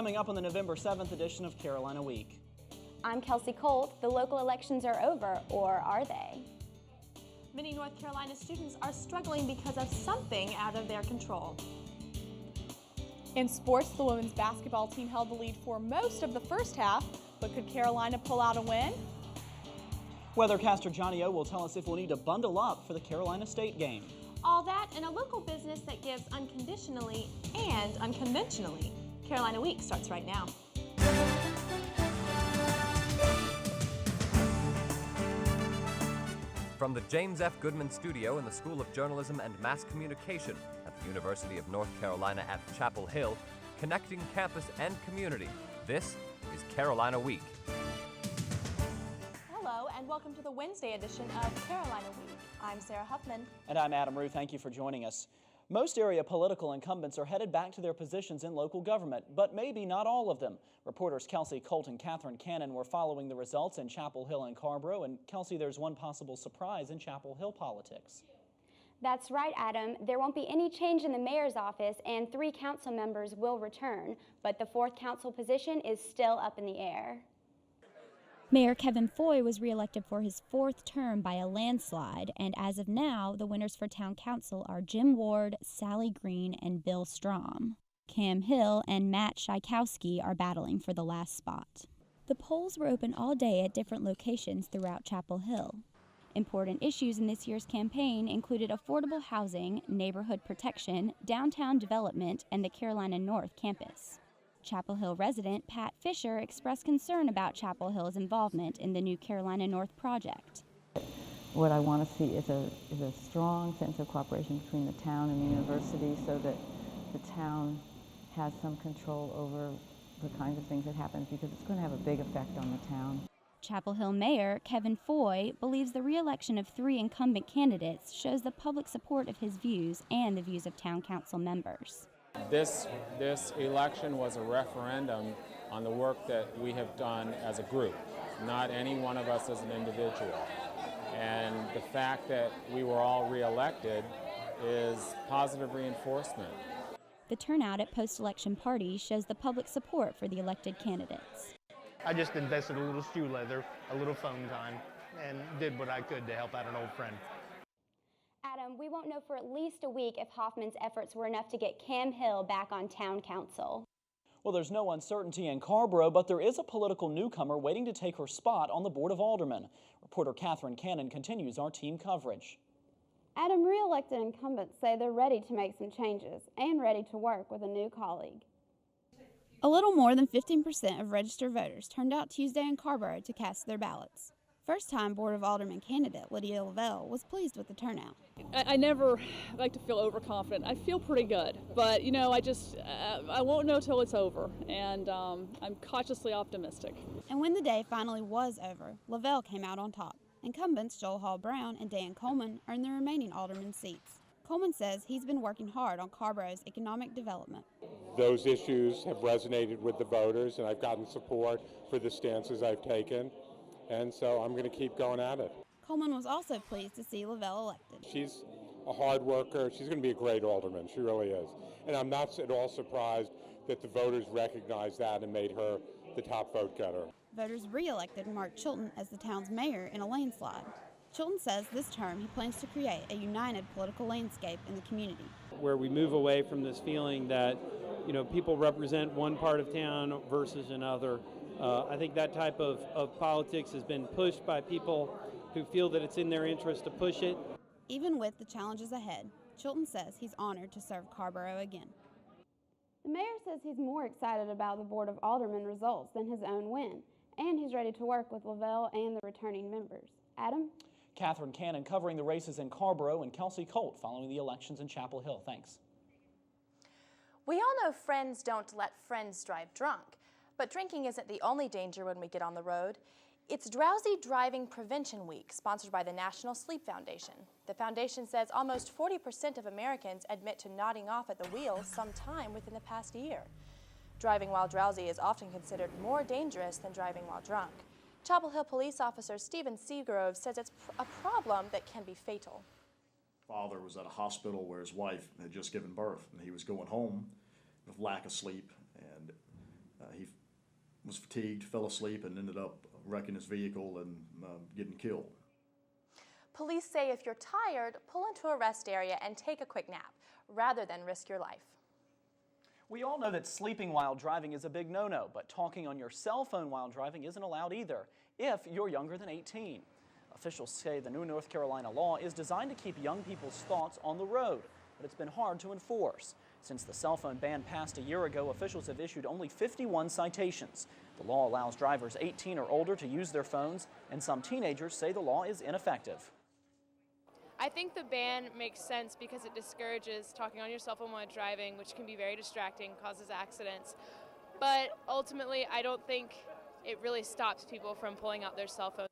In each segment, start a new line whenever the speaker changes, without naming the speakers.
coming up on the November 7th edition of Carolina Week.
I'm Kelsey Colt. The local elections are over, or are they?
Many North Carolina students are struggling because of something out of their control.
In sports, the women's basketball team held the lead for most of the first half, but could Carolina pull out a win?
Weathercaster Johnny O will tell us if we'll need to bundle up for the Carolina State game.
All that and a local business that gives unconditionally and unconventionally. Carolina Week starts right now.
From the James F. Goodman Studio in the School of Journalism and Mass Communication at the University of North Carolina at Chapel Hill, connecting campus and community, this is Carolina Week.
Hello and welcome to the Wednesday edition of Carolina Week. I'm Sarah Huffman.
And I'm Adam Rue. Thank you for joining us. Most area political incumbents are headed back to their positions in local government, but maybe not all of them. Reporters Kelsey Colt and Catherine Cannon were following the results in Chapel Hill and Carrboro. And Kelsey, there's one possible surprise in Chapel Hill politics.
That's right, Adam. There won't be any change in the mayor's office, and 3 council members will return, but the 4th council position is still up in the air.
Mayor Kevin Foy was reelected for his 4th term by a landslide, and as of now, the winners for town council are Jim Ward, Sally Green, and Bill Strom. Cam Hill and Matt Schajkowski are battling for the last spot. The polls were open all day at different locations throughout Chapel Hill. Important issues in this year's campaign included affordable housing, neighborhood protection, downtown development, and the Carolina North campus. Chapel Hill resident Pat Fisher expressed concern about Chapel Hill's involvement in the new Carolina North project.
What I want to see is a strong sense of cooperation between the town and the university so that the town has some control over the kinds of things that happen, because it's going to have a big effect on the town.
Chapel Hill Mayor Kevin Foy believes the re-election of 3 incumbent candidates shows the public support of his views and the views of town council members.
This election was a referendum on the work that we have done as a group, not any one of us as an individual. And the fact that we were all re-elected is positive reinforcement.
The turnout at post-election parties shows the public support for the elected candidates.
I just invested a little shoe leather, a little phone time, and did what I could to help out an old friend.
Adam, we won't know for at least a week if Hoffman's efforts were enough to get Cam Hill back on town council.
Well, there's no uncertainty in Carrboro, but there is a political newcomer waiting to take her spot on the Board of Aldermen. Reporter Catherine Cannon continues our team coverage.
Adam, re-elected incumbents say they're ready to make some changes and ready to work with a new colleague.
A little more than 15% of registered voters turned out Tuesday in Carrboro to cast their ballots. First-time Board of Alderman candidate Lydia Lavelle was pleased with the turnout.
I never like to feel overconfident. I feel pretty good, but you know, I won't know till it's over, and I'm cautiously optimistic.
And when the day finally was over, Lavelle came out on top. Incumbents Joel Hall Brown and Dan Coleman earned the remaining alderman seats. Coleman says he's been working hard on Carrboro's economic development.
Those issues have resonated with the voters, and I've gotten support for the stances I've taken, and so I'm going to keep going at it.
Coleman was also pleased to see Lavelle elected.
She's a hard worker. She's going to be a great alderman. She really is. And I'm not at all surprised that the voters recognized that and made her the top vote getter.
Voters re-elected Mark Chilton as the town's mayor in a landslide. Chilton says this term he plans to create a united political landscape in the community,
where we move away from this feeling that, you know, people represent one part of town versus another. I think that type of politics has been pushed by people who feel that it's in their interest to push it.
Even with the challenges ahead, Chilton says he's honored to serve Carrboro again.
The mayor says he's more excited about the Board of Aldermen results than his own win, and he's ready to work with Lavelle and the returning members. Adam?
Catherine Cannon covering the races in Carrboro, and Kelsey Colt following the elections in Chapel Hill. Thanks.
We all know friends don't let friends drive drunk, but drinking isn't the only danger when we get on the road. It's Drowsy Driving Prevention Week, sponsored by the National Sleep Foundation. The foundation says almost 40% of Americans admit to nodding off at the wheel sometime within the past year. Driving while drowsy is often considered more dangerous than driving while drunk. Chapel Hill police officer Stephen Seagrove says it's a problem that can be fatal.
Father was at a hospital where his wife had just given birth, and he was going home with lack of sleep, and He was fatigued, fell asleep, and ended up wrecking his vehicle and getting killed.
Police say if you're tired, pull into a rest area and take a quick nap, rather than risk your life.
We all know that sleeping while driving is a big no-no, but talking on your cell phone while driving isn't allowed either, if you're younger than 18. Officials say the new North Carolina law is designed to keep young people's thoughts on the road, but it's been hard to enforce. Since the cell phone ban passed a year ago, officials have issued only 51 citations. The law allows drivers 18 or older to use their phones, and some teenagers say the law is ineffective.
I think the ban makes sense because it discourages talking on your cell phone while driving, which can be very distracting, causes accidents. But ultimately, I don't think it really stops people from pulling out their cell phones.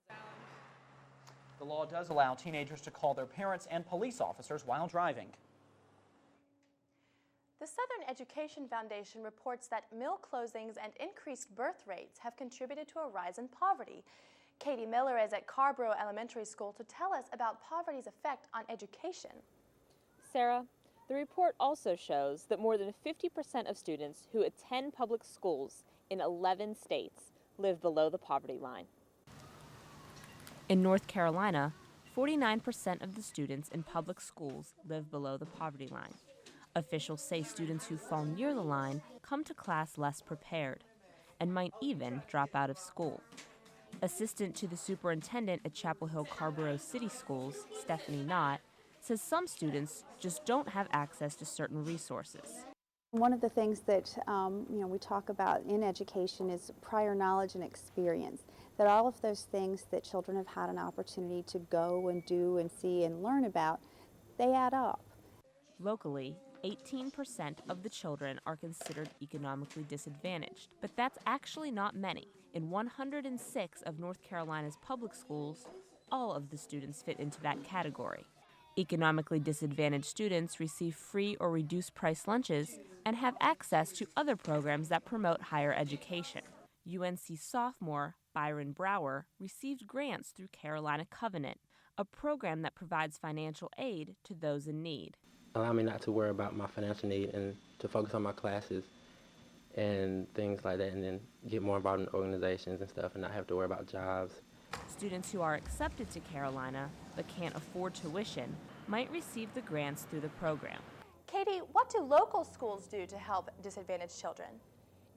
The law does allow teenagers to call their parents and police officers while driving.
The Southern Education Foundation reports that mill closings and increased birth rates have contributed to a rise in poverty. Katie Miller is at Carborough Elementary School to tell us about poverty's effect on education.
Sarah, the report also shows that more than 50% of students who attend public schools in 11 states live below the poverty line. In North Carolina, 49% of the students in public schools live below the poverty line. Officials say students who fall near the line come to class less prepared and might even drop out of school. Assistant to the superintendent at Chapel Hill Carborough City Schools, Stephanie Knott, says some students just don't have access to certain resources.
One of the things that we talk about in education is prior knowledge and experience, that all of those things that children have had an opportunity to go and do and see and learn about, they add up.
Locally, 18% of the children are considered economically disadvantaged, but that's actually not many. In 106 of North Carolina's public schools, all of the students fit into that category. Economically disadvantaged students receive free or reduced price lunches and have access to other programs that promote higher education. UNC sophomore Byron Brower received grants through Carolina Covenant, a program that provides financial aid to those in need.
Allow me not to worry about my financial need and to focus on my classes and things like that, and then get more involved in organizations and stuff and not have to worry about jobs.
Students who are accepted to Carolina but can't afford tuition might receive the grants through the program.
Katie, what do local schools do to help disadvantaged children?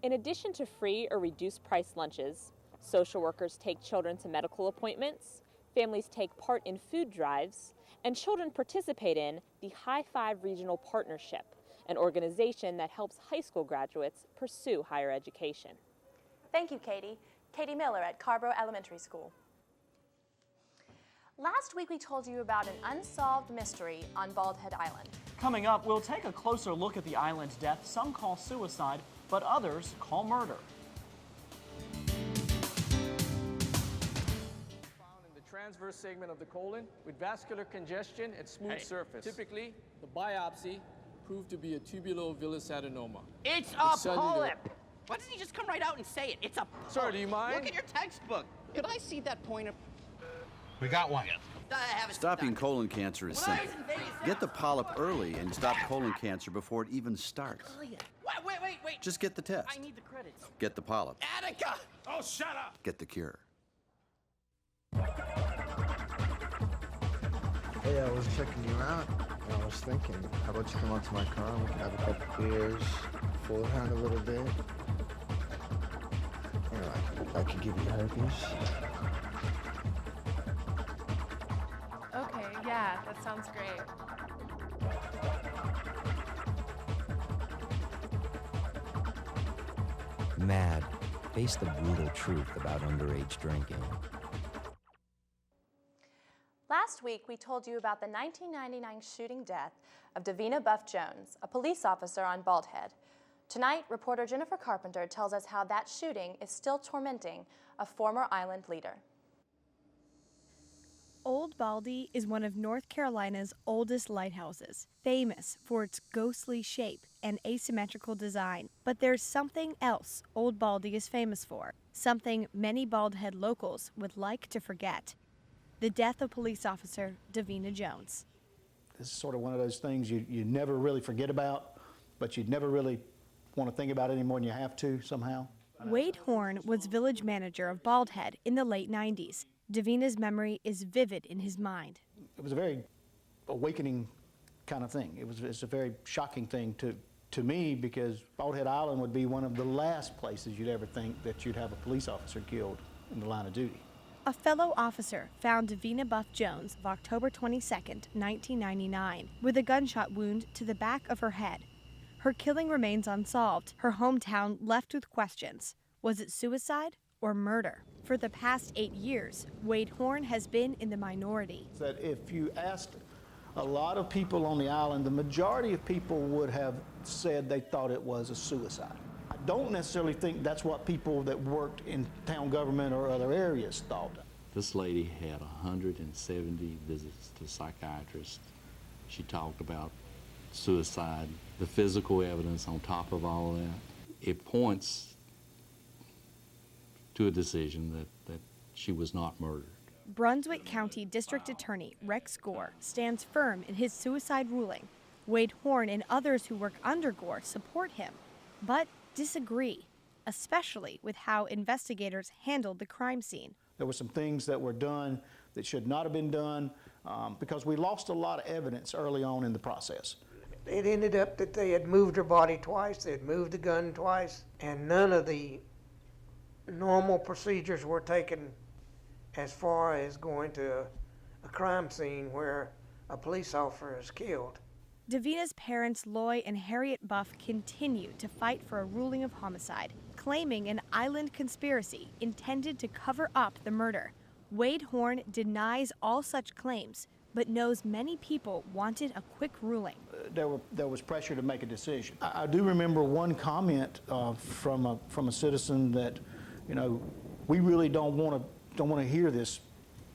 In addition to free or reduced price lunches, social workers take children to medical appointments, families take part in food drives, and children participate in the High Five Regional Partnership, an organization that helps high school graduates pursue higher education.
Thank you, Katie. Katie Miller at Carborough Elementary School. Last week we told you about an unsolved mystery on Bald Head Island.
Coming up, we'll take a closer look at the island's death some call suicide, but others call murder.
Transverse segment of the colon with vascular congestion and smooth surface. Typically, the biopsy proved to be a tubulovillous adenoma.
It's a polyp! Why doesn't he just come right out and say it? It's a polyp.
Sir, do you mind?
Look at your textbook. Could I see that pointer?
We got one.
Stopping colon cancer is simple. Get the polyp early and stop colon cancer before it even starts.
Wait.
Just get the test.
I need the credits.
Get the polyp.
Attica! Oh, shut up!
Get the cure.
Hey, I was checking you out, and I was thinking, how about you come out to my car and we can have a couple beers, fool around a little bit. You know, I could give you herpes.
Okay, yeah, that sounds great.
Mad. Face the brutal truth about underage drinking.
Last week, we told you about the 1999 shooting death of Davina Buff Jones, a police officer on Bald Head. Tonight, reporter Jennifer Carpenter tells us how that shooting is still tormenting a former island leader.
Old Baldy is one of North Carolina's oldest lighthouses, famous for its ghostly shape and asymmetrical design. But there's something else Old Baldy is famous for, something many Bald Head locals would like to forget: the death of police officer Davina Jones.
This is sort of one of those things you never really forget about, but you'd never really want to think about it any more than you have to somehow.
Wade Horn was village manager of Bald Head in the late 90s. Davina's memory is vivid in his mind.
It was a very awakening kind of thing. It's a very shocking thing to me, because Bald Head Island would be one of the last places you'd ever think that you'd have a police officer killed in the line of duty.
A fellow officer found Davina Buff Jones of October 22, 1999, with a gunshot wound to the back of her head. Her killing remains unsolved, her hometown left with questions. Was it suicide or murder? For the past 8 years, Wade Horn has been in the minority.
That if you asked a lot of people on the island, the majority of people would have said they thought it was a suicide. I don't necessarily think that's what people that worked in town government or other areas thought.
This lady had 170 visits to psychiatrists. She talked about suicide, the physical evidence on top of all of that. It points to a decision that she was not murdered.
Brunswick County District Attorney Rex Gore stands firm in his suicide ruling. Wade Horn and others who work under Gore support him, but disagree, especially with how investigators handled the crime scene.
There were some things that were done that should not have been done because we lost a lot of evidence early on in the process.
It ended up that they had moved her body twice, they had moved the gun twice, and none of the normal procedures were taken as far as going to a crime scene where a police officer is killed.
Davina's parents, Loy and Harriet Buff, continue to fight for a ruling of homicide, claiming an island conspiracy intended to cover up the murder. Wade Horn denies all such claims, but knows many people wanted a quick ruling.
There was pressure to make a decision. I do remember one comment from a citizen that, you know, we really don't want to hear this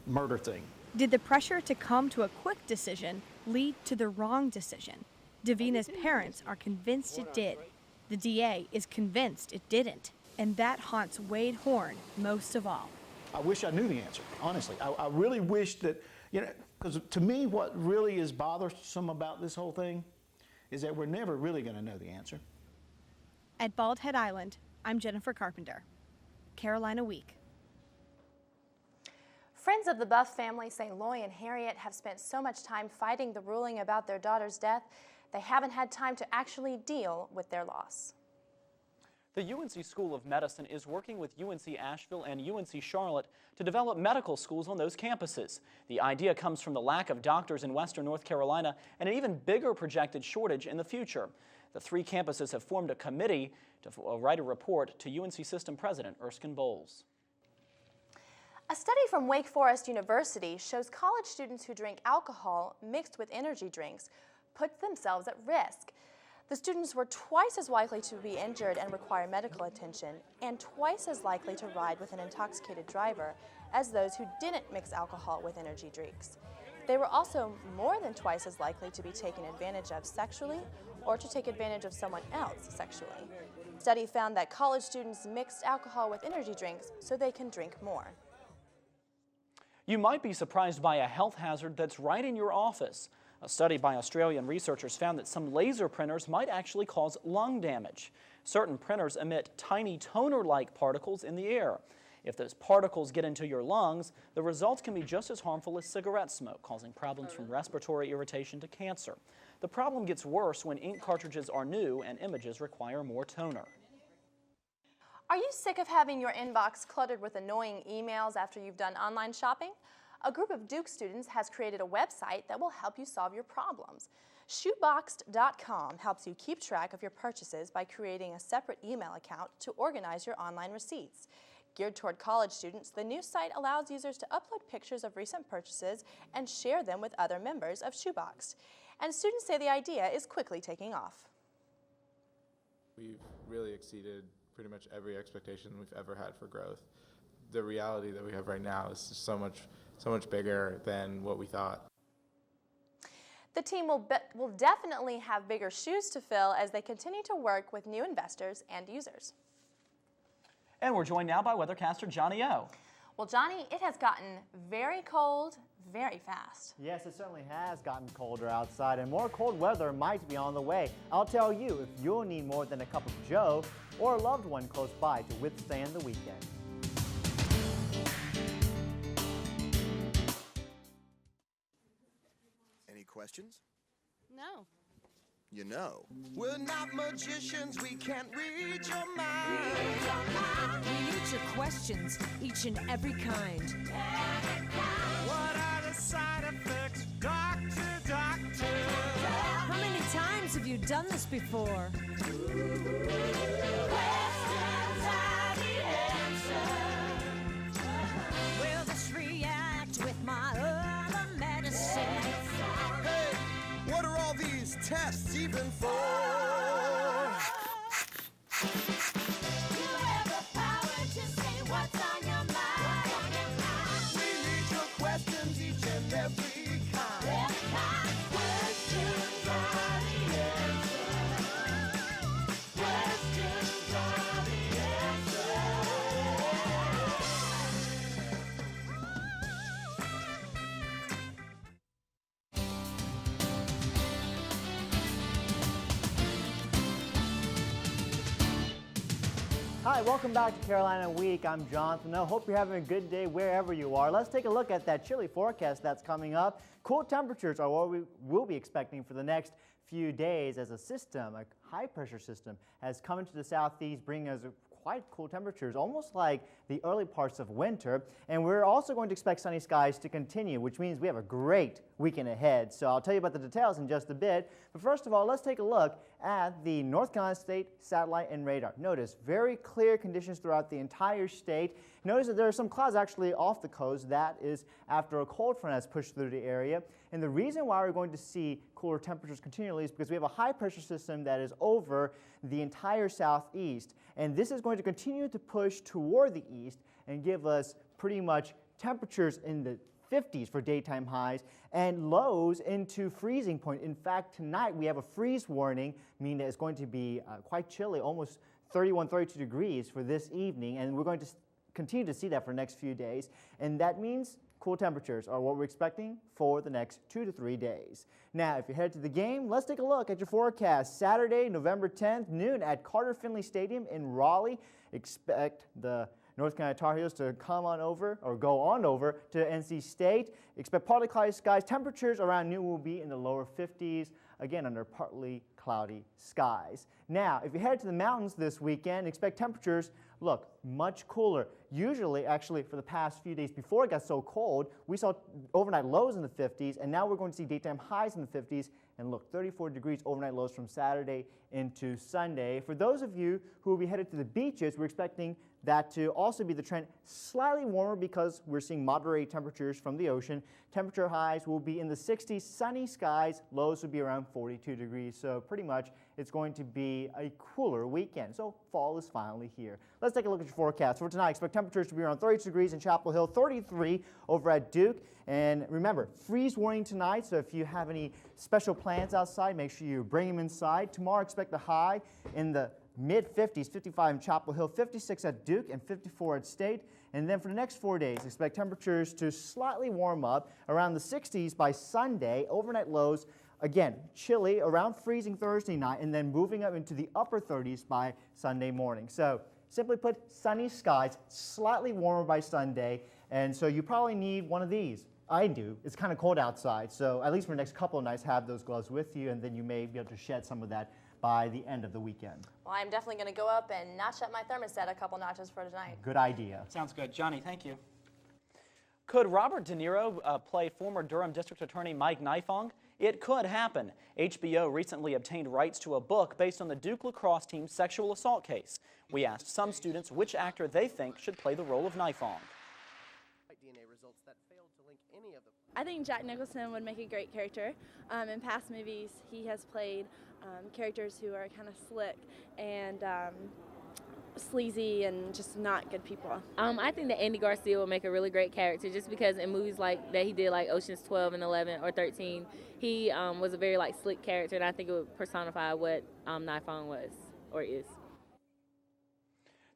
murder thing.
Did the pressure to come to a quick decision lead to the wrong decision? Davina's parents are convinced it did. The DA is convinced it didn't. And that haunts Wade Horn most of all.
I wish I knew the answer, honestly. I really wish that, you know, because to me what really is bothersome about this whole thing is that we're never really going to know the answer.
At Bald Head Island, I'm Jennifer Carpenter, Carolina Week.
Friends of the Buff family say Loy and Harriet have spent so much time fighting the ruling about their daughter's death, they haven't had time to actually deal with their loss.
The UNC School of Medicine is working with UNC Asheville and UNC Charlotte to develop medical schools on those campuses. The idea comes from the lack of doctors in Western North Carolina and an even bigger projected shortage in the future. The three campuses have formed a committee to write a report to UNC System President Erskine Bowles.
A study from Wake Forest University shows college students who drink alcohol mixed with energy drinks put themselves at risk. The students were twice as likely to be injured and require medical attention, and twice as likely to ride with an intoxicated driver as those who didn't mix alcohol with energy drinks. They were also more than twice as likely to be taken advantage of sexually or to take advantage of someone else sexually. The study found that college students mixed alcohol with energy drinks so they can drink more.
You might be surprised by a health hazard that's right in your office. A study by Australian researchers found that some laser printers might actually cause lung damage. Certain printers emit tiny toner-like particles in the air. If those particles get into your lungs, the results can be just as harmful as cigarette smoke, causing problems from respiratory irritation to cancer. The problem gets worse when ink cartridges are new and images require more toner.
Are you sick of having your inbox cluttered with annoying emails after you've done online shopping? A group of Duke students has created a website that will help you solve your problems. Shoeboxed.com helps you keep track of your purchases by creating a separate email account to organize your online receipts. Geared toward college students, the new site allows users to upload pictures of recent purchases and share them with other members of Shoeboxed. And students say the idea is quickly taking off.
We've really exceeded pretty much every expectation we've ever had for growth. The reality that we have right now is just so much bigger than what we thought.
The team will definitely have bigger shoes to fill as they continue to work with new investors and users.
And we're joined now by weathercaster Johnny O.
Well, Johnny, it has gotten very cold very fast.
Yes, it certainly has gotten colder outside, and more cold weather might be on the way. I'll tell you if you'll need more than a cup of joe or a loved one close by to withstand the weekend.
Any questions?
No.
You know.
We're not magicians, we can't read your mind.
We need your questions, each and every kind.
What are the side effects, doctor, doctor?
How many times have you done this before?
Questions are the answer.
Will this react with my other medicine?
Hey, what are all these tests even for? Questions each and every kind. Questions are the answer. Questions are the answer.
Hi, welcome back to Carolina Week. I'm Jonathan. I hope you're having a good day wherever you are. Let's take a look at that chilly forecast that's coming up. Cool temperatures are what we will be expecting for the next few days as a system, a high-pressure system, has come into the southeast, bringing us quite cool temperatures, almost like the early parts of winter. And we're also going to expect sunny skies to continue, which means we have a great weekend ahead. So I'll tell you about the details in just a bit. But first of all, let's take a look at the North Carolina State satellite and radar. Notice very clear conditions throughout the entire state. Notice that there are some clouds actually off the coast. That is after a cold front has pushed through the area. And the reason why we're going to see cooler temperatures continually is because we have a high pressure system that is over the entire southeast. And this is going to continue to push toward the east and give us pretty much temperatures in the 50s for daytime highs and lows into freezing point. In fact, tonight we have a freeze warning, meaning that it's going to be quite chilly, almost 31, 32 degrees for this evening, and we're going to continue to see that for the next few days. And that means cool temperatures are what we're expecting for the next 2 to 3 days. Now, if you're headed to the game, let's take a look at your forecast. Saturday, November 10th, noon at Carter Finley Stadium in Raleigh. Expect the North Carolina Tar Heels to come on over or go on over to NC State. Expect partly cloudy skies. Temperatures around noon will be in the lower 50s, again under partly cloudy skies. Now, if you head to the mountains this weekend, expect temperatures, look, much cooler. Usually, actually, for the past few days before it got so cold, we saw overnight lows in the 50s, and now we're going to see daytime highs in the 50s. And look, 34 degrees overnight lows from Saturday into Sunday. For those of you who will be headed to the beaches, we're expecting that to also be the trend, slightly warmer because we're seeing moderate temperatures from the ocean. Temperature highs will be in the 60s, sunny skies, lows will be around 42 degrees. So pretty much it's going to be a cooler weekend. So fall is finally here. Let's take a look at your forecast. For tonight, expect temperatures to be around 32 degrees in Chapel Hill, 33 over at Duke. And remember, freeze warning tonight, so if you have any special plans outside, make sure you bring them inside. Tomorrow, expect a high in the mid-50s, 55 in Chapel Hill, 56 at Duke, and 54 at State. And then for the next 4 days, expect temperatures to slightly warm up around the 60s by Sunday. Overnight lows, again, chilly, around freezing Thursday night, and then moving up into the upper 30s by Sunday morning. So simply put, sunny skies, slightly warmer by Sunday, and so you probably need one of these. I do. It's kind of cold outside, so at least for the next couple of nights, have those gloves with you, and then you may be able to shed some of that by the end of the weekend.
Well, I'm definitely going to go up and notch up my thermostat a couple notches for tonight.
Good idea.
Sounds good. Johnny, thank you. Could Robert De Niro play former Durham District Attorney Mike Nifong? It could happen. HBO recently obtained rights to a book based on the Duke lacrosse team's sexual assault case. We asked some students which actor they think should play the role of Nifong.
I think Jack Nicholson would make a great character. In past movies, he has played characters who are kind of slick and sleazy and just not good people.
I think that Andy Garcia would make a really great character just because in movies like that he did, like Ocean's 12 and 11 or 13, he was a very slick character, and I think it would personify what Nifong was or is.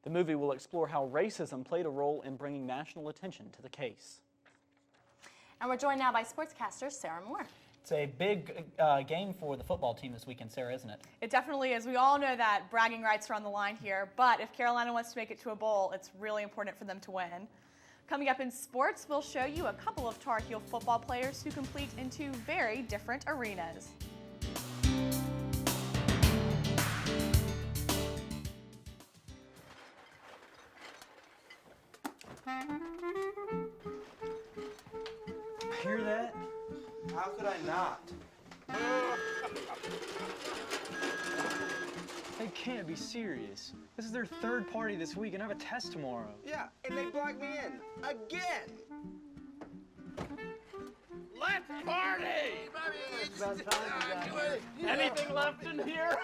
The movie will explore how racism played a role in bringing national attention to the case.
And we're joined now by sportscaster Sarah Moore.
It's a big game for the football team this weekend, Sarah, isn't it?
It definitely is. We all know that bragging rights are on the line here, but if Carolina wants to make it to a bowl, it's really important for them to win. Coming up in sports, we'll show you a couple of Tar Heel football players who compete in two very different arenas.
Hear that? How could I not? They can't be serious. This is their third party this week, and I have a test tomorrow.
Yeah, and they blocked me in. Again!
Let's party!
Anything left in here?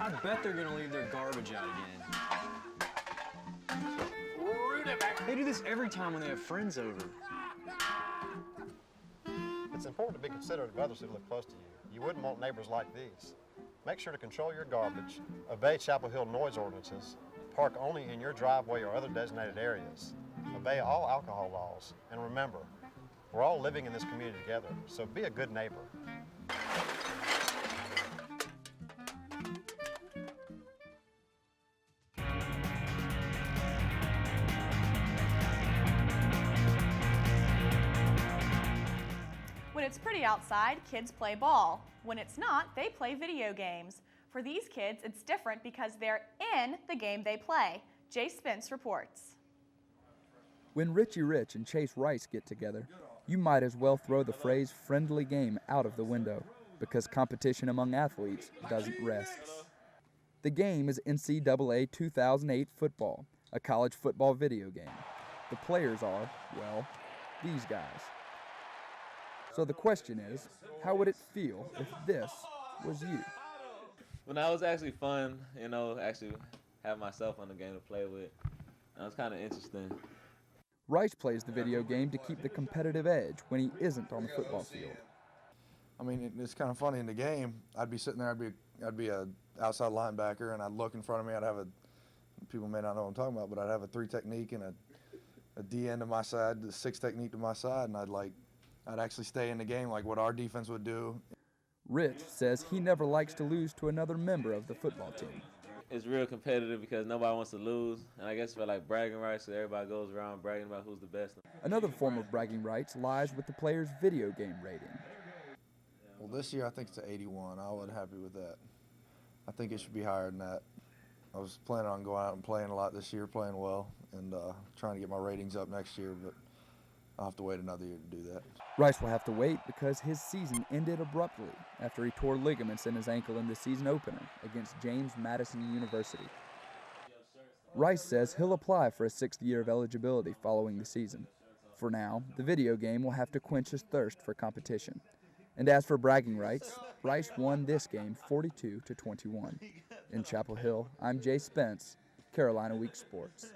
I bet they're gonna leave their garbage out again. They do this every time when they have friends over.
It's important to be considerate of others who live close to you. You wouldn't want neighbors like these. Make sure to control your garbage, obey Chapel Hill noise ordinances, park only in your driveway or other designated areas, obey all alcohol laws, and remember, we're all living in this community together, so be a good neighbor.
When it's pretty outside, kids play ball. When it's not, they play video games. For these kids, it's different because they're in the game they play. Jay Spence reports.
When Richie Rich and Chase Rice get together, you might as well throw the phrase friendly game out of the window because competition among athletes doesn't rest. The game is NCAA 2008 football, a college football video game. The players are, well, these guys. So the question is, how would it feel if this was you?
Well, that was actually fun, actually have myself on the game to play with. That was kind of interesting.
Rice plays the video game to keep the competitive edge when he isn't on the football field.
I mean, it's kind of funny in the game. I'd be sitting there, I'd be a outside linebacker, and I'd look in front of me. I'd have people may not know what I'm talking about, but I'd have a 3 technique and a D end to my side, the 6 technique to my side, and I'd actually stay in the game like what our defense would do.
Rich says he never likes to lose to another member of the football team.
It's real competitive because nobody wants to lose, and I guess for like bragging rights, so everybody goes around bragging about who's the best.
Another form of bragging rights lies with the player's video game rating.
Well, this year I think it's an 81. I was happy with that. I think it should be higher than that. I was planning on going out and playing a lot this year, playing well, and trying to get my ratings up next year, but I'll have to wait another year to do that.
Rice will have to wait because his season ended abruptly after he tore ligaments in his ankle in the season opener against James Madison University. Rice says he'll apply for a 6th year of eligibility following the season. For now, the video game will have to quench his thirst for competition. And as for bragging rights, Rice won this game 42-21. In Chapel Hill, I'm Jay Spence, Carolina Week Sports.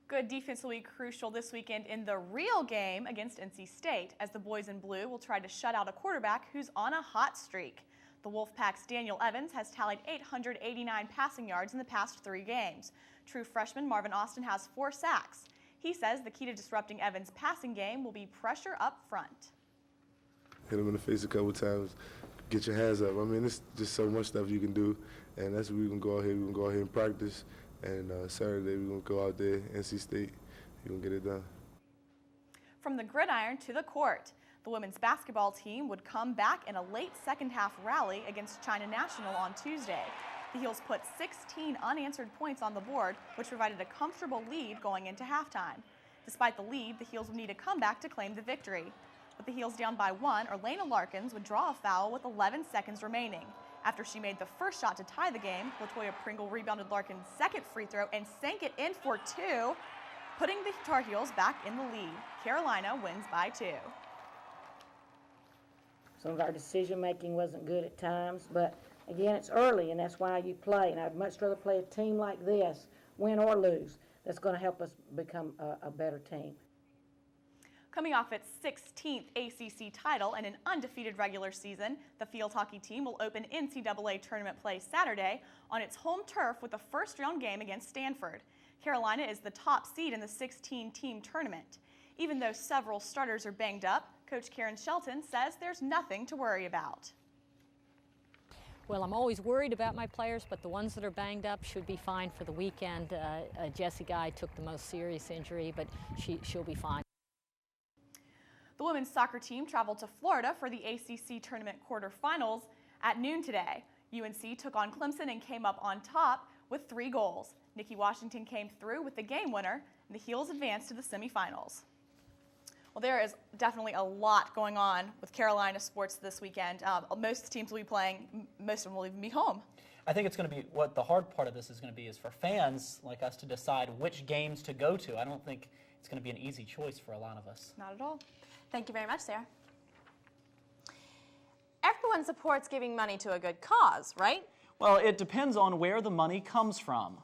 Good defense will be crucial this weekend in the real game against NC State, as the boys in blue will try to shut out a quarterback who's on a hot streak. The Wolfpack's Daniel Evans has tallied 889 passing yards in the past 3 games. True freshman Marvin Austin has 4 sacks. He says the key to disrupting Evans' passing game will be pressure up front.
Hit him in the face a couple times, get your hands up. I mean, it's just so much stuff you can do, and that's what we're going to go out here. We're going to go out here and practice. And Saturday, we're going to go out there, NC State, we're going to get it done.
From the gridiron to the court, the women's basketball team would come back in a late second-half rally against China National on Tuesday. The Heels put 16 unanswered points on the board, which provided a comfortable lead going into halftime. Despite the lead, the Heels would need a comeback to claim the victory. With the Heels down by 1, Orlena Larkins would draw a foul with 11 seconds remaining. After she made the first shot to tie the game, Latoya Pringle rebounded Larkin's second free throw and sank it in for 2, putting the Tar Heels back in the lead. Carolina wins by 2.
Some of our decision making wasn't good at times, but again, it's early, and that's why you play. And I'd much rather play a team like this, win or lose, that's going to help us become a better team.
Coming off its 16th ACC title and an undefeated regular season, the field hockey team will open NCAA tournament play Saturday on its home turf with a first-round game against Stanford. Carolina is the top seed in the 16-team tournament. Even though several starters are banged up, Coach Karen Shelton says there's nothing to worry about.
Well, I'm always worried about my players, but the ones that are banged up should be fine for the weekend. Jessie Guy took the most serious injury, but she'll be fine.
The women's soccer team traveled to Florida for the ACC tournament quarterfinals at noon today. UNC took on Clemson and came up on top with 3 goals. Nikki Washington came through with the game winner, and the Heels advanced to the semifinals. Well, there is definitely a lot going on with Carolina sports this weekend. Most teams will be playing, most of them will even be home.
I think it's going to be, what the hard part of this is going to be is for fans like us to decide which games to go to. I don't think it's going to be an easy choice for a lot of us.
Not at all. Thank you very much, Sarah. Everyone supports giving money to a good cause, right?
Well, it depends on where the money comes from.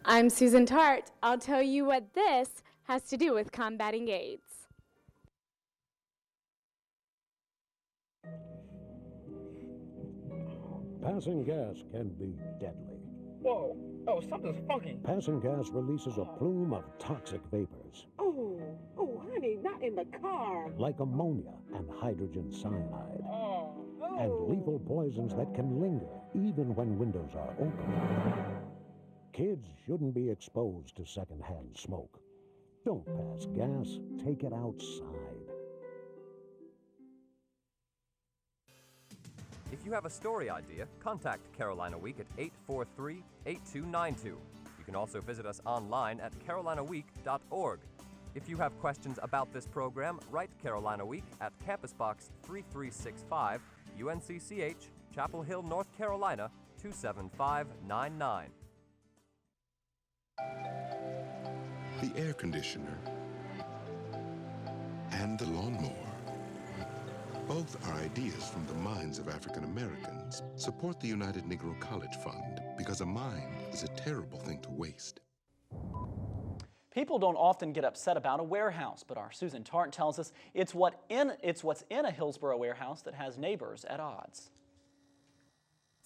I'm Susan Tart. I'll tell you what this has to do with combating AIDS.
Passing gas can be deadly.
Whoa, oh, something's funky.
Passing gas releases a plume of toxic vapors,
Oh, honey, not in the car.
like ammonia and hydrogen cyanide,
Oh,
and lethal poisons that can linger even when windows are open. Kids shouldn't be exposed to secondhand smoke. Don't pass gas, take it outside.
If you have a story idea, contact Carolina Week at 843-8292. You can also visit us online at carolinaweek.org. If you have questions about this program, write Carolina Week at Campus Box 3365, UNCCH, Chapel Hill, North Carolina, 27599.
The air conditioner and the lawnmower. Both are ideas from the minds of African Americans. Support the United Negro College Fund, because a mind is a terrible thing to waste.
People don't often get upset about a warehouse, but our Susan Tart tells us it's what's in a Hillsboro warehouse that has neighbors at odds.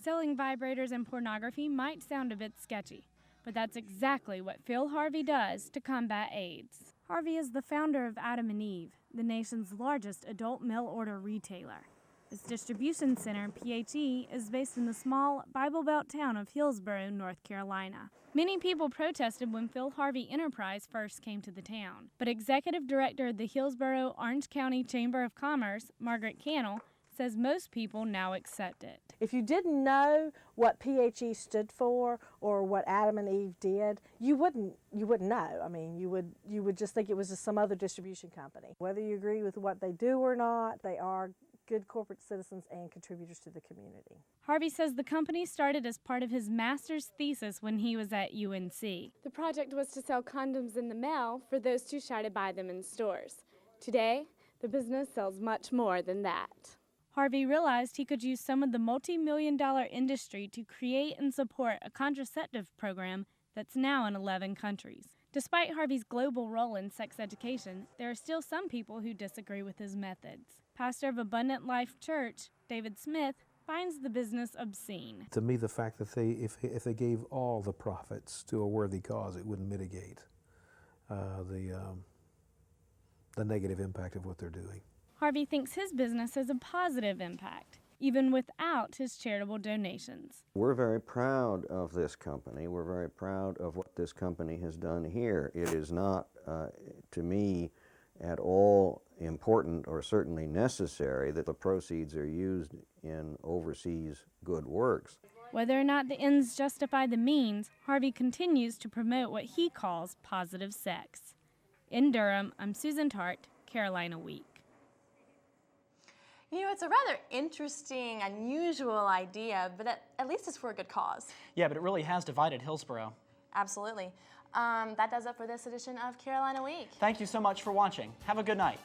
Selling vibrators and pornography might sound a bit sketchy, but that's exactly what Phil Harvey does to combat AIDS. Harvey is the founder of Adam and Eve, the nation's largest adult mail-order retailer. Its distribution center, PHE, is based in the small Bible Belt town of Hillsboro, North Carolina. Many people protested when Phil Harvey Enterprise first came to the town, but Executive Director of the Hillsboro Orange County Chamber of Commerce, Margaret Cannell, says most people now accept it.
If you didn't know what PHE stood for or what Adam and Eve did, you wouldn't know. I mean, you would just think it was just some other distribution company. Whether you agree with what they do or not, they are good corporate citizens and contributors to the community.
Harvey says the company started as part of his master's thesis when he was at UNC.
The project was to sell condoms in the mail for those too shy to buy them in stores. Today, the business sells much more than that.
Harvey realized he could use some of the multi-million-dollar industry to create and support a contraceptive program that's now in 11 countries. Despite Harvey's global role in sex education, there are still some people who disagree with his methods. Pastor of Abundant Life Church, David Smith, finds the business obscene.
To me, the fact that if they gave all the profits to a worthy cause, it would mitigate the negative impact of what they're doing.
Harvey thinks his business has a positive impact, even without his charitable donations.
We're very proud of this company. We're very proud of what this company has done here. It is not, to me, at all important or certainly necessary that the proceeds are used in overseas good works.
Whether or not the ends justify the means, Harvey continues to promote what he calls positive sex. In Durham, I'm Susan Tart, Carolina Week.
You know, it's a rather interesting, unusual idea, but at least it's for a good cause.
Yeah, but it really has divided Hillsboro.
Absolutely. That does it for this edition of Carolina Week.
Thank you so much for watching. Have a good night.